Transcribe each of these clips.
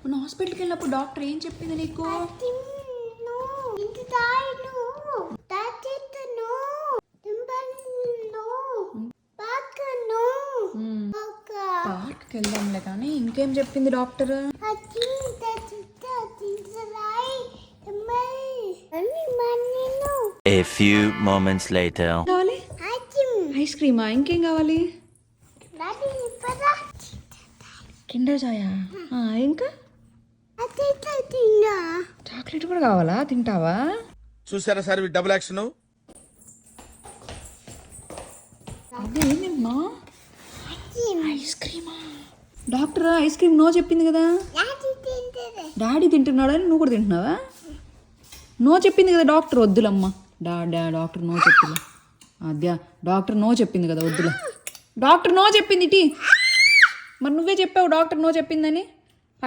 మొన్న హాస్పిటల్కి వెళ్ళినప్పుడు డాక్టర్ ఏం చెప్పింది నీకు? పార్క్కి వెళ్దాంలే కానీ ఇంకేం చెప్పింది doctor? A few moments later. కావాలి ఐస్ క్రీమా? ఇంకేం కావాలి? కిండర్ జాయా? ఇంకా చాక్లెట్ కూడా కావాలా? తింటావా? చూసారా సార్ డబుల్ యాక్షన్. అదే ఏంటమ్మా? ఐస్ క్రీమా? డాక్టర్ ఐస్ క్రీమ్ నో చెప్పింది కదా. డాడీ తింటున్నాడని నువ్వు కూడా తింటున్నావా? నో చెప్పింది కదా డాక్టర్, వద్దులమ్మా. డాక్టర్ నో చెప్పింది. అద్యా డాక్టర్ నో చెప్పింది కదా, వద్దులే. డాక్టర్ నో చెప్పింది ఇటీ. మరి నువ్వే చెప్పావు డాక్టర్ నో చెప్పిందని.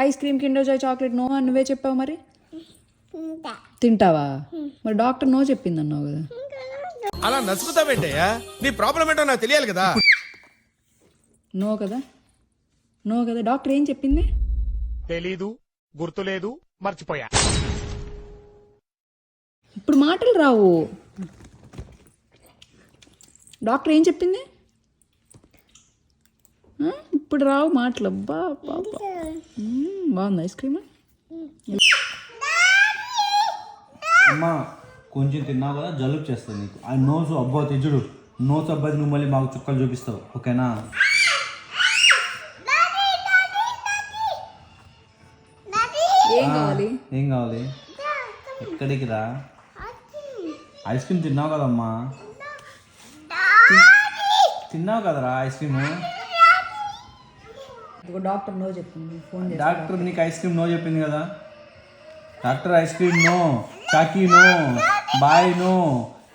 Ice cream, Kinder Joy, chocolate no అని నువ్వే చెప్పావు. మరి తింటావా? మరి డాక్టర్ నో చెప్పింది అన్నావు కదా. అలా నసుకుతావేంటయ్యా? నీ ప్రాబ్లం ఏంటో నాకు తెలియాలి కదా. నో కదా, నో కదా. డాక్టర్ ఏం చెప్పింది? తెలీదు, గుర్తులేదు, మర్చిపోయా. ఇప్పుడు మాటలు రావు. డాక్టర్ ఏం చెప్పింది? ఇప్పుడు రావు మాటలు. అబ్బా బాగుంది ఐస్ క్రీమ్. అమ్మా కొంచెం తిన్నావు కదా, జలుబు చేస్తుంది నీకు. ఆ నోసు అబ్బా తెచ్చుడు. నోసు అబ్బాయి నువ్వు మళ్ళీ మాకు చుక్కలు చూపిస్తావు, ఓకేనా? ఏం కావాలి? ఏం కావాలి? ఎక్కడికి రా? ఐస్ క్రీమ్ తిన్నావు కదమ్మా. తిన్నావు కదరా ఐస్ క్రీమ్. డాక్టర్ నో చెప్పింది. ఫోన్ చేసి డాక్టర్ నీకు ఐస్ క్రీమ్ నో చెప్పింది కదా. డాక్టర్ ఐస్ క్రీమ్ నో, చాకీ నో, boy no,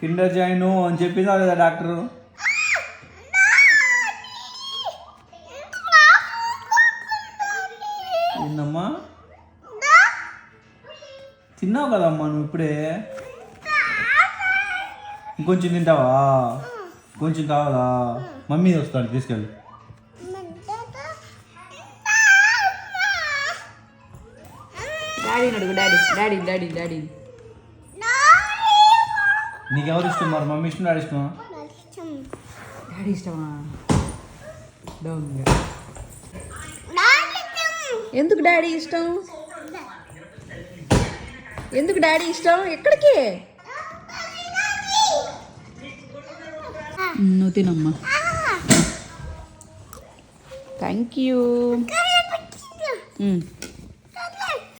Kinder Joy no అని చెప్పిందా లేదా డాక్టరు? ఏందమ్మా? తిన్నావు కదమ్మా నువ్వు ఇప్పుడే. ఇంకొంచెం తింటావా? కొంచెం కావాలా? మమ్మీ వస్తాడు తీసుకెళ్ళి. డాడీని అడుగు. డాడీ నీకెవరు ఇష్టం మరి? మమ్మీ ఇష్టం, డాడీ ఇష్టమా? డాడీ ఇష్టమా? ఎందుకు డాడీ ఇష్టం? ఎందుకు డాడీ ఇష్టం? ఎక్కడికి? నువ్వు తినమ్మా. Thank you.